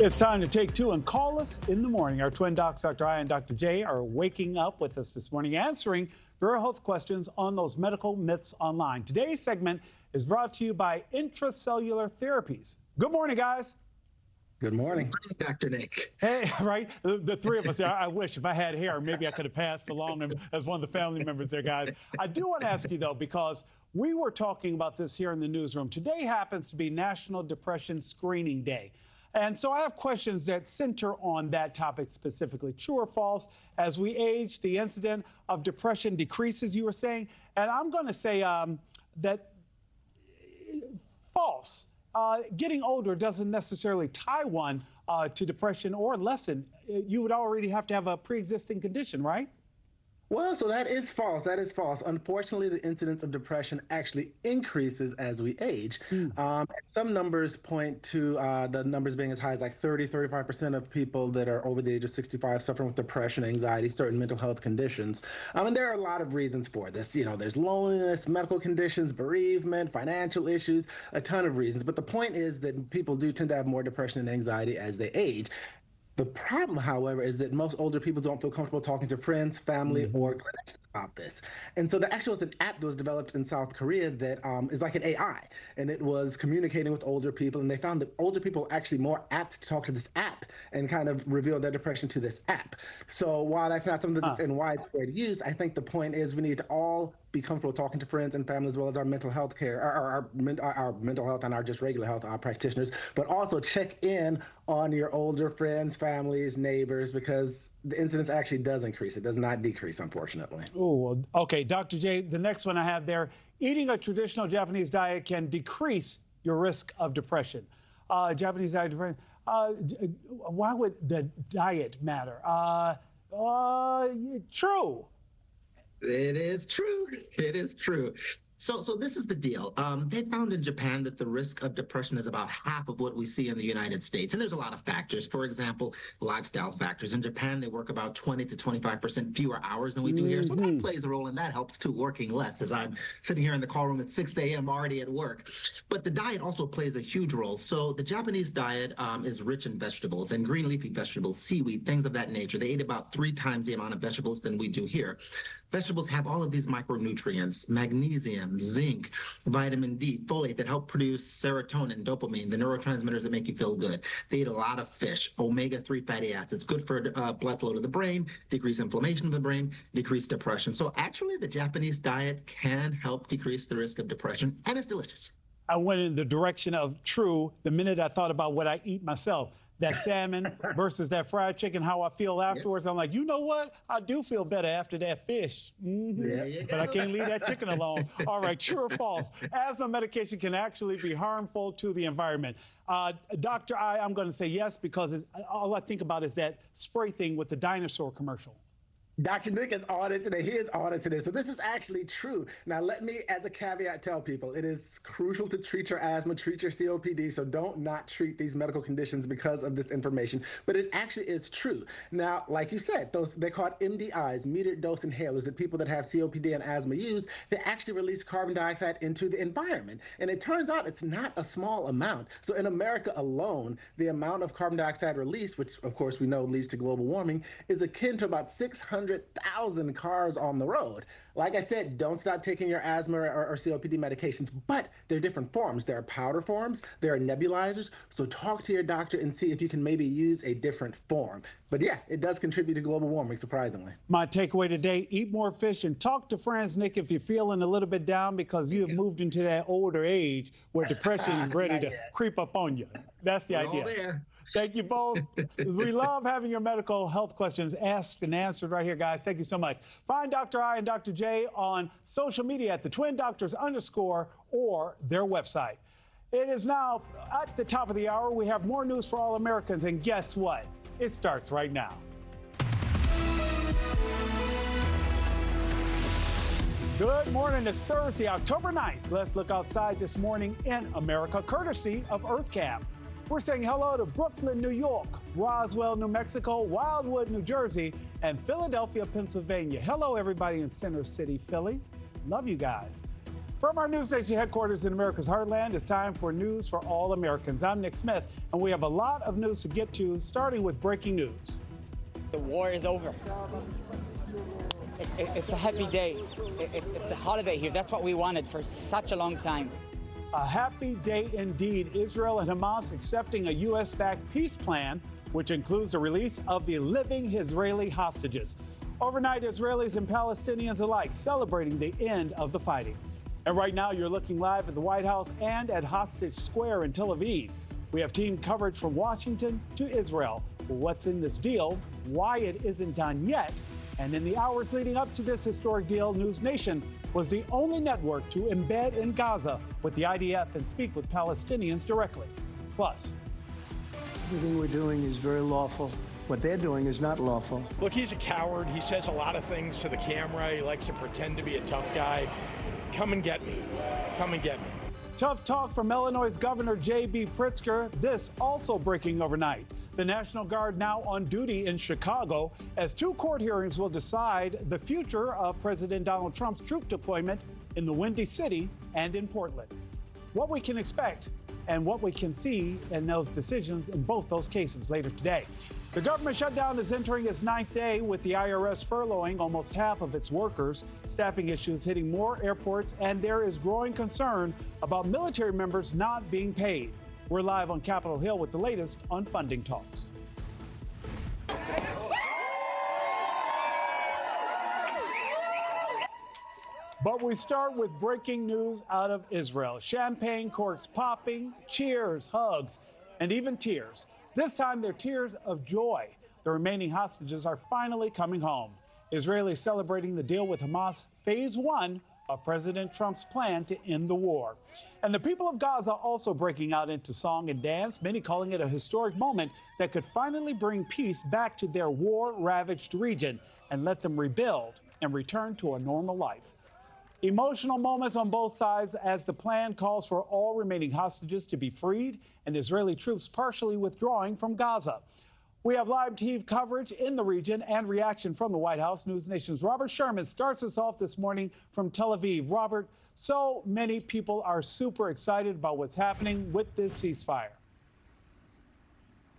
It's time to take two and call us in the morning. Our twin docs, Dr. I and Dr. J, are waking up with us this morning, answering your health questions on those medical myths online. Today's segment is brought to you by Intracellular Therapies. Good morning, guys. Good morning. Dr. Nick. Hey, right? The three of us there. I wish if I had hair, maybe I could have passed along as one of the family members there, guys. I do want to ask you, though, because we were talking about this here in the newsroom. Today happens to be National Depression Screening Day. And so I have questions that center on that topic specifically. True or false? As we age, the incidence of depression decreases, you were saying. And I'm going to say that false. Getting older doesn't necessarily tie one to depression or lessen. You would already have to have a pre-existing condition, right? Well, so that is false. That is false. Unfortunately, the incidence of depression actually increases as we age. Some numbers point to the numbers being as high as like 35% of people that are over the age of 65 suffering with depression, anxiety, certain mental health conditions. And there are a lot of reasons for this. You know, there's loneliness, medical conditions, bereavement, financial issues, a ton of reasons. But the point is that people do tend to have more depression and anxiety as they age. The problem, however, is that most older people don't feel comfortable talking to friends, family, or clinicians about this. And so there actually was an app that was developed in South Korea that is like an AI, and it was communicating with older people, and they found that older people are actually more apt to talk to this app and kind of reveal their depression to this app. So while that's not something that's in widespread use, I think the point is we need to all be comfortable talking to friends and family, as well as our mental health care, our mental health and our just regular health practitioners, but also check in on your older friends, families, neighbors, because the incidence actually does increase. It does not decrease, unfortunately. Oh, okay. Dr. J, the next one I have there, eating a traditional Japanese diet can decrease your risk of depression. Japanese diet, why would the diet matter? True. It is true. It is true. So this is the deal. They found in Japan that the risk of depression is about half of what we see in the United States. And there's a lot of factors. For example, lifestyle factors. In Japan, they work about 20 to 25% fewer hours than we do here. So that plays a role, and that helps too, working less, as I'm sitting here in the call room at 6 a.m. already at work. But the diet also plays a huge role. So the Japanese diet is rich in vegetables and green leafy vegetables, seaweed, things of that nature. They eat about 3 times the amount of vegetables than we do here. Vegetables have all of these micronutrients, magnesium, zinc, vitamin D, folate that help produce serotonin, dopamine, the neurotransmitters that make you feel good. They eat a lot of fish, omega-3 fatty acids, good for blood flow to the brain, decrease inflammation of the brain, decrease depression. So actually, the Japanese diet can help decrease the risk of depression, and it's delicious. I went in the direction of true the minute I thought about what I eat myself. That salmon versus that fried chicken, how I feel afterwards. I'm like, you know what? I do feel better after that fish. But I can't leave that chicken alone. All right, true or false? Asthma medication can actually be harmful to the environment. Dr. I'm going to say yes, because all I think about is that spray thing with the dinosaur commercial. Dr. Nick is on it today. He is on it today. So this is actually true. Now, let me, as a caveat, tell people it is crucial to treat your asthma, treat your COPD. So don't not treat these medical conditions because of this information. But it actually is true. Now, like you said, they're called MDIs, metered dose inhalers, that people that have COPD and asthma use. They actually release carbon dioxide into the environment. And it turns out it's not a small amount. So in America alone, the amount of carbon dioxide released, which of course we know leads to global warming, is akin to about 600,000 cars on the road. Like I said, don't stop taking your asthma or COPD medications, but there are different forms. There are powder forms, there are nebulizers. So talk to your doctor and see if you can maybe use a different form. But yeah, it does contribute to global warming, surprisingly. My takeaway today, eat more fish and talk to friends, Nick, if you're feeling a little bit down because you have moved into that older age where depression is ready to creep up on you. That's the idea. All there. Thank you both. We love having your medical health questions asked and answered right here, guys. Thank you so much. Find Dr. I and Dr. J on social media at @the_twin_doctors or their website. It is now at the top of the hour. We have more news for all Americans, and guess what? It starts right now. Good morning. It's Thursday, October 9th. Let's look outside this morning in America, courtesy of EarthCam. We're saying hello to Brooklyn, New York, Roswell, New Mexico, Wildwood, New Jersey, and Philadelphia, Pennsylvania. Hello, everybody in Center City, Philly. Love you guys. From our NewsNation headquarters in America's heartland, it's time for News for All Americans. I'm Nick Smith, and we have a lot of news to get to, starting with breaking news. The war is over. It's a happy day. It's a holiday here. That's what we wanted for such a long time. A happy day indeed. Israel and Hamas accepting a U.S.-backed peace plan, which includes the release of the living Israeli hostages. Overnight, Israelis and Palestinians alike celebrating the end of the fighting. And right now, you're looking live at the White House and at Hostage Square in Tel Aviv. We have team coverage from Washington to Israel. What's in this deal, why it isn't done yet, and in the hours leading up to this historic deal, NewsNation was the only network to embed in Gaza with the IDF and speak with Palestinians directly. Plus, everything we're doing is very lawful. What they're doing is not lawful. Look, he's a coward. He says a lot of things to the camera. He likes to pretend to be a tough guy. Come and get me. Come and get me. Tough talk from Illinois Governor J.B. Pritzker. This also breaking overnight. The National Guard now on duty in Chicago as two court hearings will decide the future of President Donald Trump's troop deployment in the Windy City and in Portland. What we can expect and what we can see in those decisions in both those cases later today. The government shutdown is entering its 9th day with the IRS furloughing almost half of its workers, staffing issues hitting more airports, and there is growing concern about military members not being paid. We're live on Capitol Hill with the latest on funding talks. But we start with breaking news out of Israel. Champagne corks popping, cheers, hugs, and even tears. This time, they're tears of joy. The remaining hostages are finally coming home. Israelis celebrating the deal with Hamas, phase 1 of President Trump's plan to end the war. And the people of Gaza also breaking out into song and dance, many calling it a historic moment that could finally bring peace back to their war-ravaged region and let them rebuild and return to a normal life. Emotional moments on both sides as the plan calls for all remaining hostages to be freed and Israeli troops partially withdrawing from Gaza. We have live TV coverage in the region and reaction from the White House. NewsNation's Robert Sherman starts us off this morning from Tel Aviv. Robert, so many people are super excited about what's happening with this ceasefire.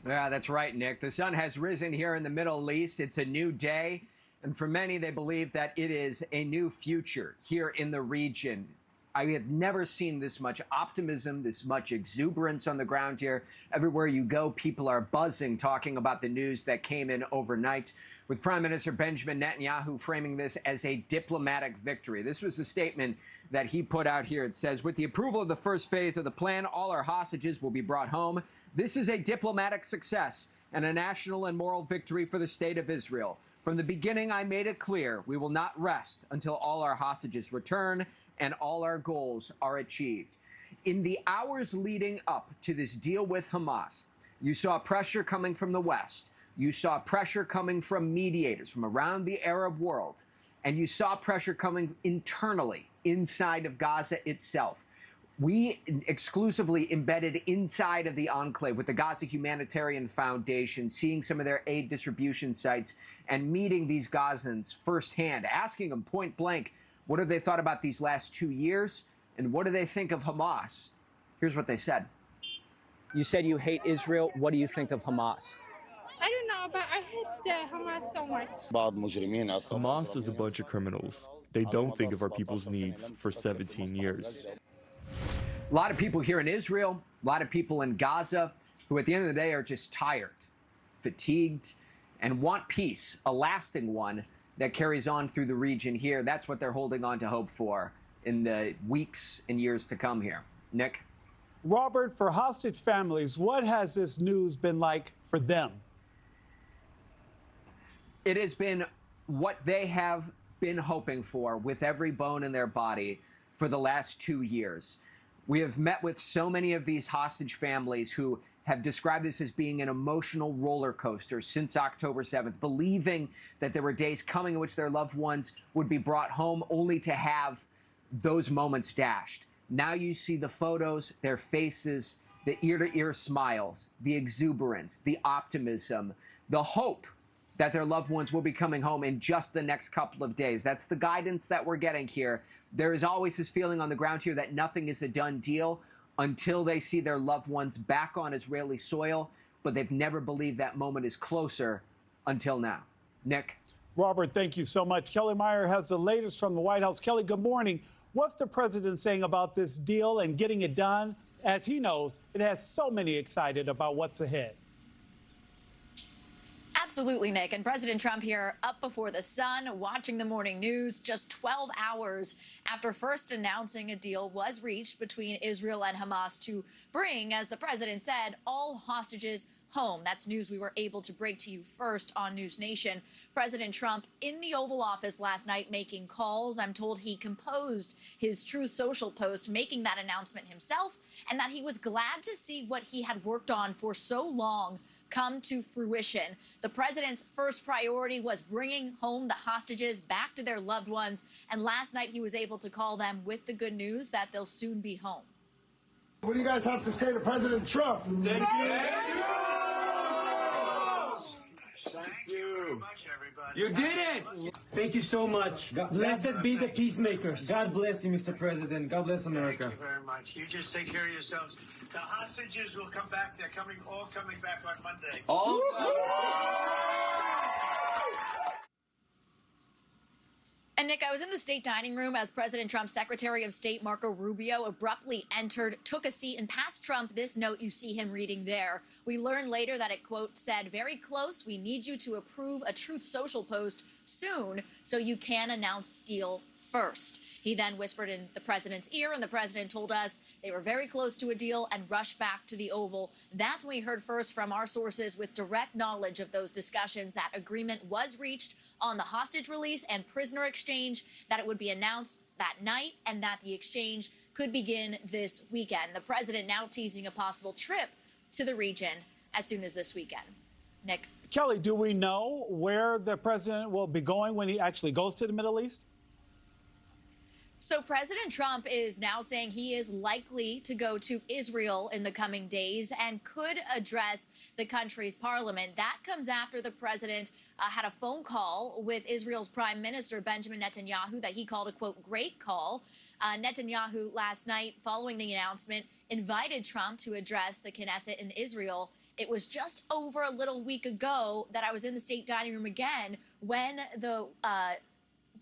Yeah, that's right, Nick. The sun has risen here in the Middle East. It's a new day. And for many, they believe that it is a new future here in the region. I have never seen this much optimism, this much exuberance on the ground here. Everywhere you go, people are buzzing, talking about the news that came in overnight, with Prime Minister Benjamin Netanyahu framing this as a diplomatic victory. This was a statement that he put out here. It says, with the approval of the first phase of the plan, all our hostages will be brought home. This is a diplomatic success and a national and moral victory for the state of Israel. From the beginning, I made it clear we will not rest until all our hostages return and all our goals are achieved. In the hours leading up to this deal with Hamas, you saw pressure coming from the West. You saw pressure coming from mediators from around the Arab world. And you saw pressure coming internally inside of Gaza itself. We exclusively embedded inside of the enclave with the Gaza Humanitarian Foundation, seeing some of their aid distribution sites and meeting these Gazans firsthand, asking them point blank, what have they thought about these last 2 years? And what do they think of Hamas? Here's what they said. You said you hate Israel. What do you think of Hamas? I don't know, but I hate Hamas so much. Hamas is a bunch of criminals. They don't think of our people's needs for 17 years. A lot of people here in Israel, a lot of people in Gaza, who at the end of the day are just tired, fatigued, and want peace, a lasting one that carries on through the region here. That's what they're holding on to hope for in the weeks and years to come here. Nick? Robert, for hostage families, what has this news been like for them? It has been what they have been hoping for with every bone in their body for the last 2 years. We have met with so many of these hostage families who have described this as being an emotional roller coaster since October 7th, believing that there were days coming in which their loved ones would be brought home only to have those moments dashed. Now you see the photos, their faces, the ear-to-ear smiles, the exuberance, the optimism, the hope that their loved ones will be coming home in just the next couple of days. That's the guidance that we're getting here. There is always this feeling on the ground here that nothing is a done deal until they see their loved ones back on Israeli soil, but they've never believed that moment is closer until now. Nick? Robert, thank you so much. Kelly Meyer has the latest from the White House. Kelly, good morning. What's the president saying about this deal and getting it done? As he knows, it has so many excited about what's ahead. Absolutely, Nick. And President Trump here up before the sun, watching the morning news just 12 hours after first announcing a deal was reached between Israel and Hamas to bring, as the president said, all hostages home. That's news we were able to break to you first on NewsNation. President Trump in the Oval Office last night making calls. I'm told he composed his Truth Social post making that announcement himself, and that he was glad to see what he had worked on for so long come to fruition. The president's first priority was bringing home the hostages back to their loved ones, and last night he was able to call them with the good news that they'll soon be home. What do you guys have to say to President Trump? Thank you. Thank you very much, everybody. You did it! Thank you so much. Blessed be the peacemakers. God bless you, Mr. President. God bless America. Thank you very much. You just take care of yourselves. The hostages will come back. They're all coming back on Monday. All And Nick, I was in the state dining room as President Trump's Secretary of State Marco Rubio abruptly entered, took a seat, and passed Trump this note you see him reading there. We learned later that it, quote, said, "Very close. We need you to approve a Truth Social post soon so you can announce the deal first." He then whispered in the president's ear, and the president told us they were very close to a deal and rushed back to the Oval. That's when we heard first from our sources with direct knowledge of those discussions that agreement was reached on the hostage release and prisoner exchange, that it would be announced that night, and that the exchange could begin this weekend. The president now teasing a possible trip to the region as soon as this weekend. Nick? Kelly, do we know where the president will be going when he actually goes to the Middle East? So President Trump is now saying he is likely to go to Israel in the coming days and could address the country's parliament. That comes after the president had a phone call with Israel's Prime Minister Benjamin Netanyahu that he called a, quote, great call. Netanyahu last night, following the announcement, invited Trump to address the Knesset in Israel. It was just over a little week ago that I was in the state dining room again when the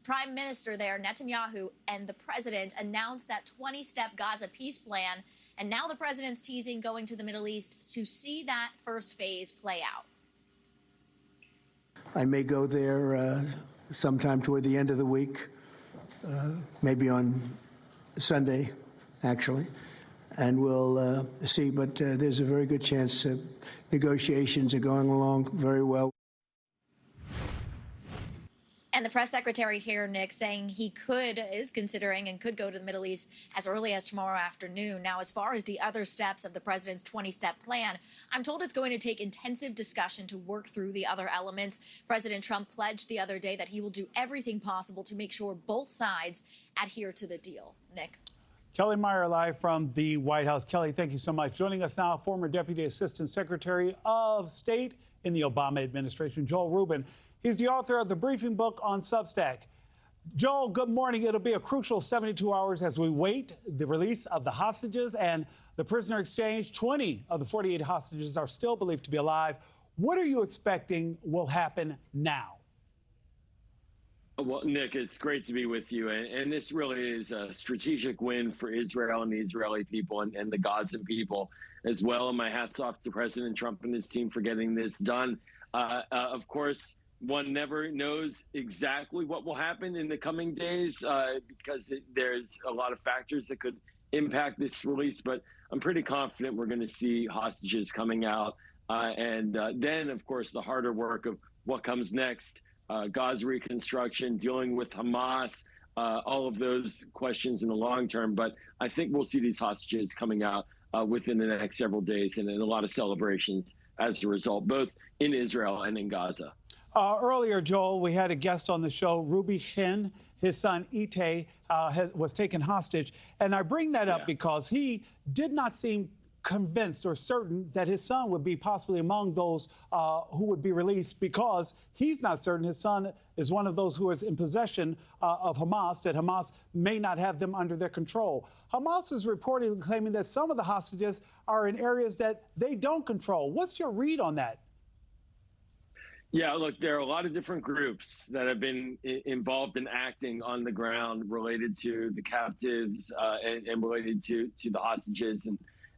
Prime Minister there, Netanyahu, and the president announced that 20-step Gaza peace plan. And now the president's teasing going to the Middle East to see that first phase play out. I may go there sometime toward the end of the week, maybe on Sunday, actually, and we'll see. But there's a very good chance negotiations are going along very well. And the press secretary here, Nick, saying he is considering and could go to the Middle East as early as tomorrow afternoon. Now, as far as the other steps of the president's 20-step plan, I'm told it's going to take intensive discussion to work through the other elements. President Trump pledged the other day that he will do everything possible to make sure both sides adhere to the deal. Nick? Kelly Meyer live from the White House. Kelly, thank you so much. Joining us now, former Deputy Assistant Secretary of State in the Obama administration, Joel Rubin. He's the author of the briefing book on Substack. Joel, good morning. It'll be a crucial 72 hours as we wait the release of the hostages and the prisoner exchange. 20 of the 48 hostages are still believed to be alive. What are you expecting will happen now? Well, Nick, it's great to be with you. And this really is a strategic win for Israel and the Israeli people and the Gazan people as well. And my hat's off to President Trump and his team for getting this done. Of course, one never knows exactly what will happen in the coming days because there's a lot of factors that could impact this release. But I'm pretty confident we're going to see hostages coming out. And then, of course, the harder work of what comes next, Gaza reconstruction, dealing with Hamas, all of those questions in the long term. But I think we'll see these hostages coming out within the next several days and a lot of celebrations as a result, both in Israel and in Gaza. Earlier, Joel, we had a guest on the show, Ruby Shin. His son, Itay, was taken hostage. And I bring that up because he did not seem convinced or certain that his son would be possibly among those who would be released, because he's not certain his son is one of those who is in possession of Hamas, that Hamas may not have them under their control. Hamas is reportedly claiming that some of the hostages are in areas that they don't control. What's your read on that? Yeah, look, there are a lot of different groups that have been involved in acting on the ground related to the captives and related to the hostages.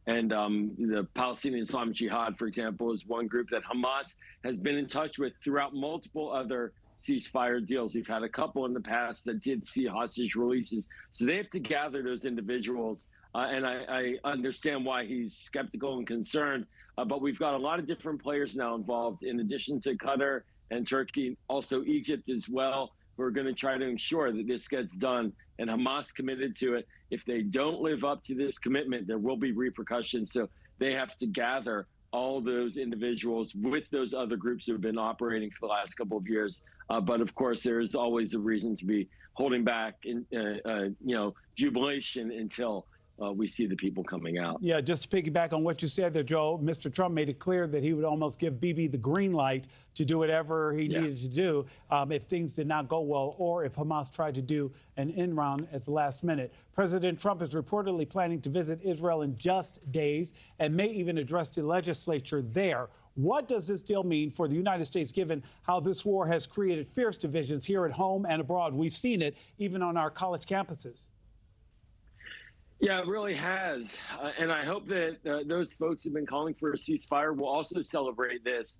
And the Palestinian Islamic Jihad, for example, is one group that Hamas has been in touch with throughout multiple other ceasefire deals. We've had a couple in the past that did see hostage releases. So they have to gather those individuals. And I understand why he's skeptical and concerned. But we've got a lot of different players now involved, in addition to Qatar and Turkey, also Egypt as well, who are going to try to ensure that this gets done. And Hamas committed to it. If they don't live up to this commitment, there will be repercussions. So they have to gather all those individuals with those other groups who have been operating for the last couple of years. But of course, there is always a reason to be holding back in, jubilation until we see the people coming out. Yeah, just to piggyback on what you said there, Joe, Mr. Trump made it clear that he would almost give Bibi the green light to do whatever he needed to do if things did not go well, or if Hamas tried to do an end round at the last minute. President Trump is reportedly planning to visit Israel in just days and may even address the legislature there. What does this deal mean for the United States, given how this war has created fierce divisions here at home and abroad? We've seen it even on our college campuses. Yeah, it really has. And I hope that those folks who've been calling for a ceasefire will also celebrate this.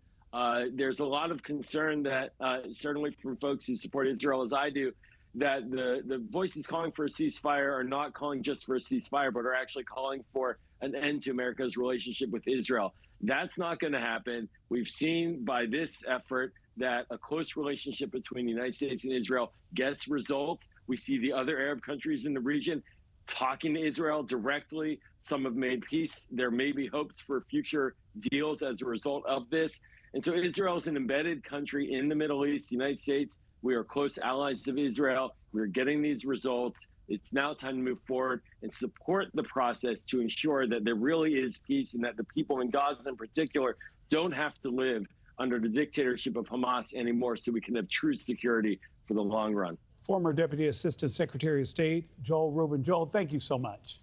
There's a lot of concern that certainly from folks who support Israel, as I do, that the voices calling for a ceasefire are not calling just for a ceasefire, but are actually calling for an end to America's relationship with Israel. That's not going to happen. We've seen by this effort that a close relationship between the United States and Israel gets results. We see the other Arab countries in the region talking to Israel directly. Some have made peace. There may be hopes for future deals as a result of this. And so Israel is an embedded country in the Middle East. The United States, we are close allies of Israel. We're getting these results. It's now time to move forward and support the process to ensure that there really is peace, and that the people in Gaza in particular don't have to live under the dictatorship of Hamas anymore, so we can have true security for the long run. Former Deputy Assistant Secretary of State, Joel Rubin. Joel, thank you so much.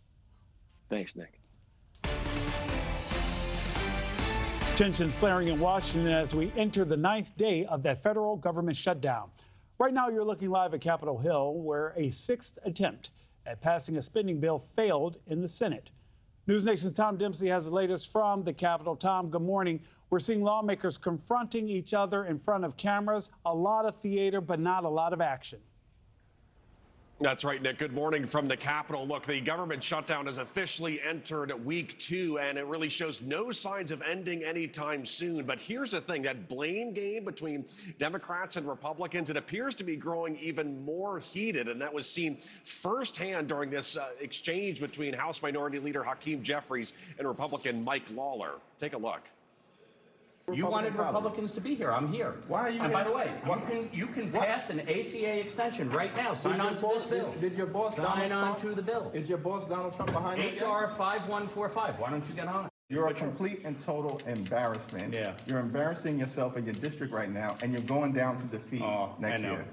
Thanks, Nick. Tensions flaring in Washington as we enter the 9th day of that federal government shutdown. Right now, you're looking live at Capitol Hill, where a 6th attempt at passing a spending bill failed in the Senate. NewsNation's Tom Dempsey has the latest from the Capitol. Tom, good morning. We're seeing lawmakers confronting each other in front of cameras. A lot of theater, but not a lot of action. That's right, Nick. Good morning from the Capitol. Look, the government shutdown has officially entered week 2, and it really shows no signs of ending anytime soon. But here's the thing, that blame game between Democrats and Republicans, it appears to be growing even more heated, and that was seen firsthand during this exchange between House Minority Leader Hakeem Jeffries and Republican Mike Lawler. Take a look. You wanted Republicans to be here. I'm here. Why are you? And by the way, you can pass an ACA extension right now. Sign on to this bill. Did your boss sign on to the bill? Is your boss Donald Trump behind it? HR 5145. Why don't you get on it? You're a complete and total embarrassment. Yeah. You're embarrassing yourself and your district right now, and you're going down to defeat next year.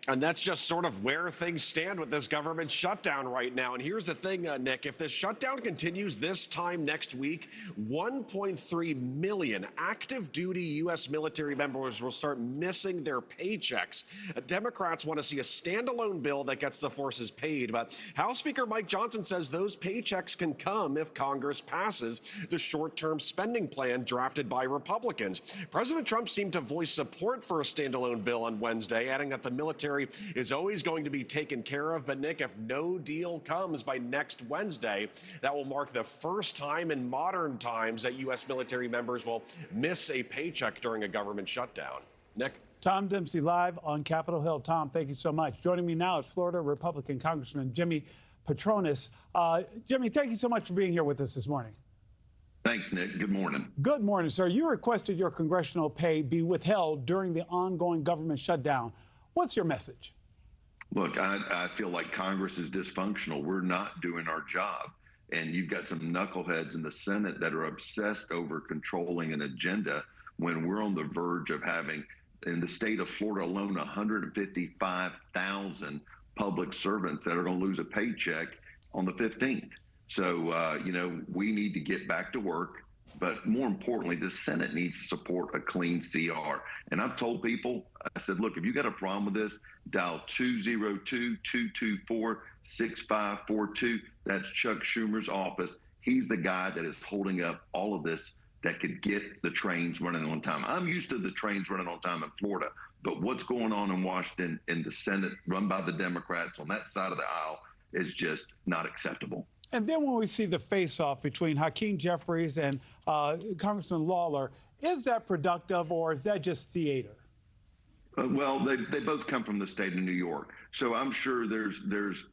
And that's just sort of where things stand with this government shutdown right now. And here's the thing, Nick, if this shutdown continues this time next week, 1.3 million active duty U.S. military members will start missing their paychecks. Democrats want to see a standalone bill that gets the forces paid. But House Speaker Mike Johnson says those paychecks can come if Congress passes the short-term spending plan drafted by Republicans. President Trump seemed to voice support for a standalone bill on Wednesday, adding that the military is always going to be taken care of. But Nick, if no deal comes by next Wednesday, that will mark the first time in modern times that U.S. military members will miss a paycheck during a government shutdown. Nick? Tom Dempsey live on Capitol Hill. Tom, thank you so much. Joining me now is Florida Republican Congressman Jimmy Patronis. Jimmy, thank you so much for being here with us this morning. Thanks, Nick. Good morning. Good morning, sir. You requested your congressional pay be withheld during the ongoing government shutdown. What's your message? Look, I feel like Congress is dysfunctional. We're not doing our job. And you've got some knuckleheads in the Senate that are obsessed over controlling an agenda when we're on the verge of having, in the state of Florida alone, 155,000 public servants that are going to lose a paycheck on the 15th. So, we need to get back to work. But more importantly, the Senate needs to support a clean CR. And I've told people, I said, look, if you got a problem with this, dial 202-224-6542. That's Chuck Schumer's office. He's the guy that is holding up all of this that could get the trains running on time. I'm used to the trains running on time in Florida, but what's going on in Washington in the Senate run by the Democrats on that side of the aisle is just not acceptable. And then when we see the face-off between Hakeem Jeffries and Congressman Lawler, is that productive or is that just theater? Well, they both come from the state of New York. So I'm sure there's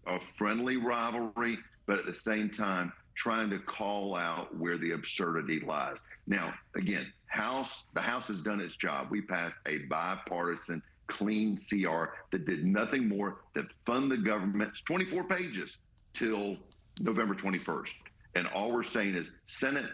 a friendly rivalry, but at the same time, trying to call out where the absurdity lies. Now, again, the House has done its job. We passed a bipartisan, clean CR that did nothing more than fund the government. It's 24 pages till November 21st. And all we're saying is, Senate,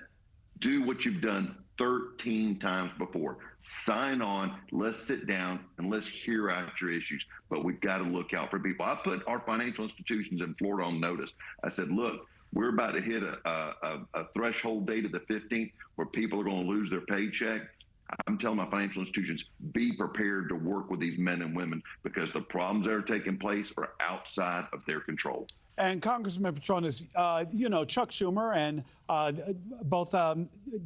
do what you've done 13 times before. Sign on, let's sit down, and let's hear out your issues. But we've got to look out for people. I put our financial institutions in Florida on notice. I said, look, we're about to hit a threshold date of the 15th where people are going to lose their paycheck. I'm telling my financial institutions, be prepared to work with these men and women because the problems that are taking place are outside of their control. And Congressman Petronas, Chuck Schumer and both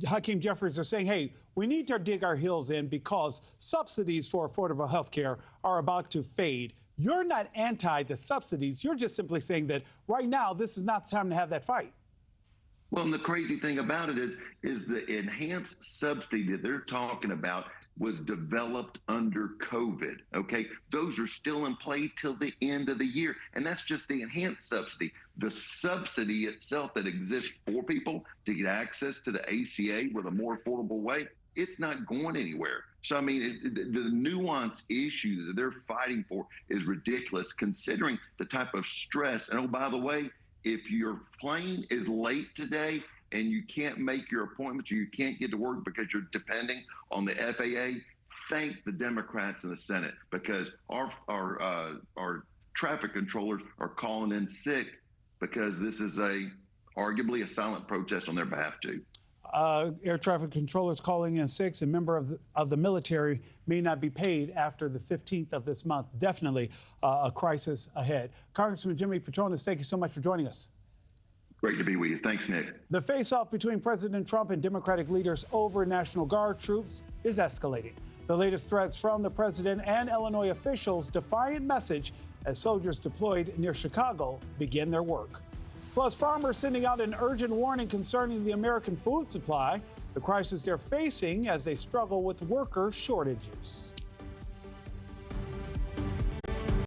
Hakeem Jeffries are saying, hey, we need to dig our heels in because subsidies for affordable health care are about to fade. You're not anti the subsidies. You're just simply saying that right now, this is not the time to have that fight. Well, and the crazy thing about it is the enhanced subsidy that they're talking about was developed under COVID, okay? Those are still in play till the end of the year, and that's just the enhanced subsidy. The subsidy itself that exists for people to get access to the ACA with a more affordable way, it's not going anywhere. So, I mean, the nuance issue that they're fighting for is ridiculous considering the type of stress. And, oh, by the way, if your plane is late today and you can't make your appointments or you can't get to work because you're depending on the FAA, thank the Democrats in the Senate because our traffic controllers are calling in sick because this is arguably a silent protest on their behalf too. Air traffic controllers calling in sick, a member of the military may not be paid after the 15th of this month. Definitely a crisis ahead. Congressman Jimmy Petronas, thank you so much for joining us. Great to be with you. Thanks, Nick. The face-off between President Trump and Democratic leaders over National Guard troops is escalating. The latest threats from the president and Illinois officials, defiant message as soldiers deployed near Chicago begin their work. Plus, farmers sending out an urgent warning concerning the American food supply, the crisis they're facing as they struggle with worker shortages.